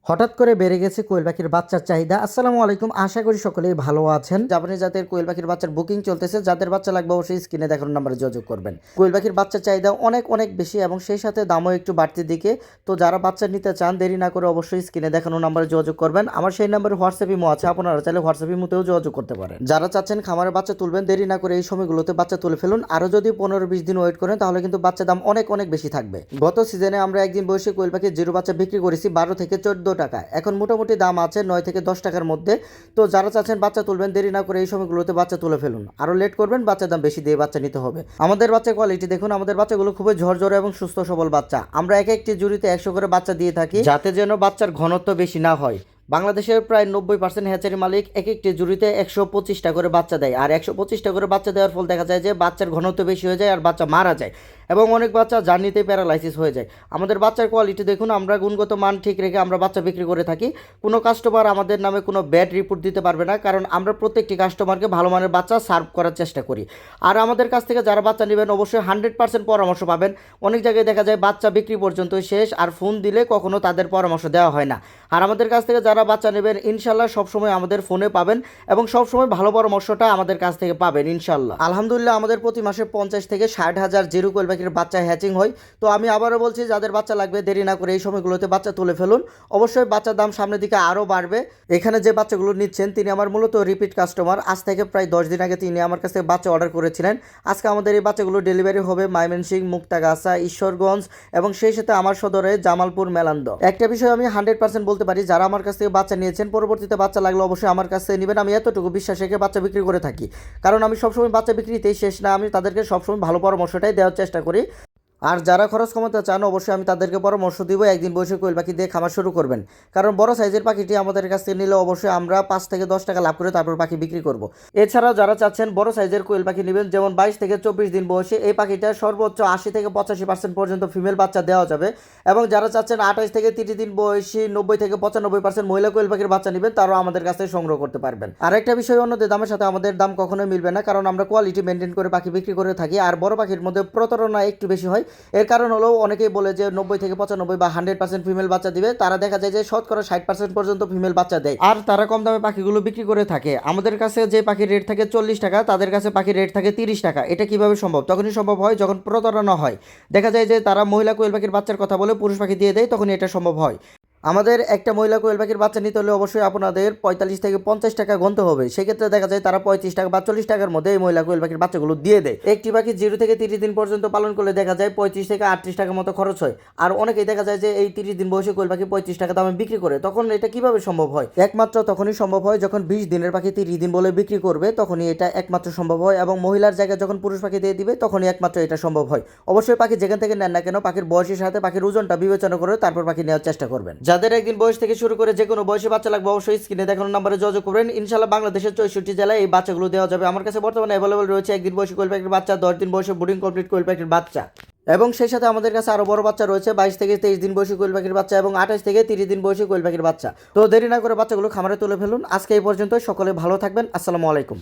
হঠাৎ করে বেড়ে গেছে কোয়েল পাখির বাচ্চার চাহিদা। আসসালামু আলাইকুম, আশা করি সকলেই ভালো আছেন। জাপানি জাতের কোয়েল পাখির বাচ্চার বুকিং চলতেছে। যাদের বাচ্চা লাগবে অবশ্যই স্ক্রিনে দেখানো নাম্বারে যোগাযোগ করবেন। কোয়েল পাখির বাচ্চার চাহিদা অনেক অনেক বেশি এবং সেই সাথে দামও একটু বাড়তির দিকে। তো যারা বাচ্চা নিতে চান দেরি না করে অবশ্যই স্ক্রিনে দেখানো নাম্বারে যোগাযোগ করবেন। আমার সেই নাম্বারে হোয়াটসঅ্যাপ ইমো আছে, আপনারা চাইলে হোয়াটসঅ্যাপ ইমোতেও যোগাযোগ করতে পারেন। যারা চাচ্ছেন খামারে বাচ্চা তুলবেন দেরি না করে এই সময়গুলোতে বাচ্চা তুলে ফেলুন। আরও যদি 15-20 দিন ওয়েট করেন তাহলে কিন্তু বাচ্চার দাম অনেক অনেক বেশি থাকবে। গত সিজনে আমরা একদিন বয়সে কোয়েল পাখির জিরো বাচ্চা বিক্রি করেছি 12 থেকে 14 টাকা। এখন মোটামুটি দাম আছে 9 থেকে 10 টাকার মধ্যে। তো যারা চাচ্ছেন বাচ্চা তুলবেন দেরি না করে এই সময়গুলোতে বাচ্চা তুলে ফেলুন। আরও লেট করবেন বাচ্চার দাম বেশি দিয়ে বাচ্চা নিতে হবে। আমাদের বাচ্চা কোয়ালিটি দেখুন, আমাদের বাচ্চাগুলো খুবই ঝরঝরে এবং সুস্থ সবল বাচ্চা। আমরা এক একটি জুড়িতে 100 করে বাচ্চা দিয়ে থাকি, যাতে যেন বাচ্চার ঘনত্ব বেশি না হয়। বাংলাদেশের প্রায় 90% হ্যাচারি মালিক এক একটি জুড়িতে 125টা করে বাচ্চা দেয়, আর 125টা করে বাচ্চা দেওয়ার ফল দেখা যায় যে বাচ্চার ঘনত্ব বেশি হয়ে যায় আর বাচ্চা মারা যায়, এবং অনেক বাচ্চা জার্নিতে প্যারালাইসিস হয়ে যায়। আমাদের বাচ্চার কোয়ালিটি দেখুন, আমরা গুণগত মান ঠিক রেখে আমরা বাচ্চা বিক্রি করে থাকি। কোনো কাস্টমার আমাদের নামে কোনো ব্যাড রিপোর্ট দিতে পারবে না, কারণ আমরা প্রত্যেকটি কাস্টমারকে ভালো মানের বাচ্চা সার্ভ করার চেষ্টা করি। আর আমাদের কাছ থেকে যারা বাচ্চা নেবেন অবশ্যই 100% পরামর্শ পাবেন। অনেক জায়গায় দেখা যায় বাচ্চা বিক্রি পর্যন্ত শেষ, আর ফোন দিলে কখনো তাদের পরামর্শ দেওয়া হয় না। আর আমাদের কাছ থেকে যারা বাচ্চা নেবেন ইনশাল্লাহ সবসময় আমাদের ফোনে পাবেন এবং সবসময় ভালো পরামর্শটা আমাদের কাছ থেকে পাবেন ইনশাল্লাহ। আলহামদুলিল্লাহ আমাদের প্রতি মাসে 50 থেকে 60 হাজার জিরো কোয়েল পাখির বাচ্চা হ্যাচিং হয়। তো আমি আবারও বলছি, যাদের বাচ্চা লাগবে দেরি না করে এই সময়গুলোতে বাচ্চা তুলে ফেলুন। অবশ্যই বাচ্চার দাম সামনের দিকে আরও বাড়বে। এখানে যে বাচ্চাগুলো নিচ্ছেন তিনি আমার মূলত রিপিট কাস্টমার। আজ থেকে প্রায় 10 দিন আগে তিনি আমার কাছ থেকে বাচ্চা অর্ডার করেছিলেন। আজকে আমাদের এই বাচ্চাগুলো ডেলিভারি হবে ময়মনসিংহ, মুক্তাগাছা, ঈশ্বরগঞ্জ এবং সেই সাথে আমার সদরে জামালপুর, মেলান্দ। একটা বিষয় আমি 100% বলতে পারি, যারা আমার কাছ থেকে বাচ্চা নিয়েছেন পরবর্তীতে বাচ্চা লাগলে অবশ্যই আমার কাছ থেকে নেবেন। আমি এতটুকু বিশ্বাস রেখে বাচ্চা বিক্রি করে থাকি, কারণ আমি সবসময় বাচ্চা বিক্রিতেই শেষ না, আমি তাদেরকে সবসময় ভালো পরামর্শটাই দেওয়ার চেষ্টা করি। আর যারা খরচ কমাতে চান অবশ্যই আমি তাদেরকে পরামর্শ দিব একদিন বয়সে কোয়েল পাখি দিয়ে খামার শুরু করবেন, কারণ বড় সাইজের পাখিটি আমাদের কাছ থেকে নিলে অবশ্যই আমরা 5 থেকে 10 টাকা লাভ করে তারপর পাখি বিক্রি করব। এছাড়াও যারা চাচ্ছেন বড় সাইজের কোয়েল পাখি নেবেন, যেমন 22 থেকে 24 দিন বয়সে, এই পাখিটা সর্বোচ্চ 80 থেকে 85% পর্যন্ত ফিমেল বাচ্চা দেওয়া যাবে। এবং যারা চাচ্ছেন 28 থেকে 30 দিন বয়সী 90 থেকে 95% মহিলা কোয়েল পাখির বাচ্চা নেবেন, তারাও আমাদের কাছ থেকে সংগ্রহ করতে পারবেন। আরেকটা বিষয়, অন্যদের দামের সাথে আমাদের দাম কখনোই মিলবে না, কারণ আমরা কোয়ালিটি মেনটেন করে পাখি বিক্রি করে থাকি। আর বড় পাখির মধ্যে প্রতারণা একটু বেশি হয়। এর কারণ হলো অনেকেই বলে যে 90 থেকে 95 বা 100% ফিমেল বাচ্চা দিবে, তারা দেখা যায় যে শতকরা 60% পর্যন্ত ফিমেল বাচ্চা দেয়, আর তারা কম দামে পাখিগুলো বিক্রি করে থাকে। আমাদের কাছে যে পাখির রেট থাকে 40 টাকা, তাদের কাছে পাখির রেট থাকে 30 টাকা। এটা কিভাবে সম্ভব? তখনই সম্ভব হয় যখন প্রতারণা হয়। দেখা যায় যে তারা মহিলা কোয়েল পাখির বাচ্চার কথা বলে পুরুষ পাখি দিয়ে দেয়, তখনই এটা সম্ভব হয়। আমাদের একটা মহিলা কোয়েল পাখির বাচ্চা নিতে হলে অবশ্যই আপনাদের 45 থেকে 50 টাকা গুনতে হবে। সেক্ষেত্রে দেখা যায় তারা 35 টাকা বা 40 টাকার মধ্যে এই মহিলা কোয়েল পাখির বাচ্চাগুলো দিয়ে দেয়। একটি পাখি 0 থেকে 30 দিন পর্যন্ত পালন করলে দেখা যায় 35 থেকে 38 টাকার মতো খরচ হয়। আর অনেকেই দেখা যায় যে এই 30 দিন বয়সে কোয়েল পাখি 35 টাকা দামে বিক্রি করে। তখন এটা কিভাবে সম্ভব হয়? একমাত্র তখনই সম্ভব হয় যখন 20 দিনের পাখি 30 দিন বলে বিক্রি করবে, তখনই এটা একমাত্র সম্ভব হয়। এবং মহিলার জায়গায় যখন পুরুষ পাখি দিয়ে দিবে তখনই একমাত্র এটা সম্ভব হয়। অবশ্যই পাখি যেখান থেকে নেন না কেন পাখির বয়সের সাথে পাখির ওজনটা বিবেচনা করে তারপর পাখি নেওয়ার চেষ্টা করবেন। যাদের একদিন বয়স থেকে শুরু করে যে কোনো বয়সে বাচ্চা লাগবে অবশ্যই স্ক্রিনে দেখানো নাম্বারে যোগাযোগ করবেন। ইনশাআল্লাহ বাংলাদেশের 64 জেলায় এই বাচ্চাগুলো দেওয়া যাবে। আমার কাছে বর্তমানে অ্যাভেলেবল রয়েছে একদিন বয়সী কোয়েল পাখির বাচ্চা, 10 দিন বয়সে বোর্ডিং কমপ্লিট কোয়েল পাখির বাচ্চা, এবং সেই সাথে আমাদের কাছে আরও বড় বাচ্চা রয়েছে 22 থেকে 23 দিন বয়সী কোয়েল পাখির বাচ্চা এবং 28 থেকে 30 দিন বয়সী কোয়েল পাখির বাচ্চা। তো দেরি না করে বাচ্চাগুলো খামারে তুলে ফেলুন। আজকে এই পর্যন্ত, সকলে ভালো থাকবেন। আসসালামু আলাইকুম।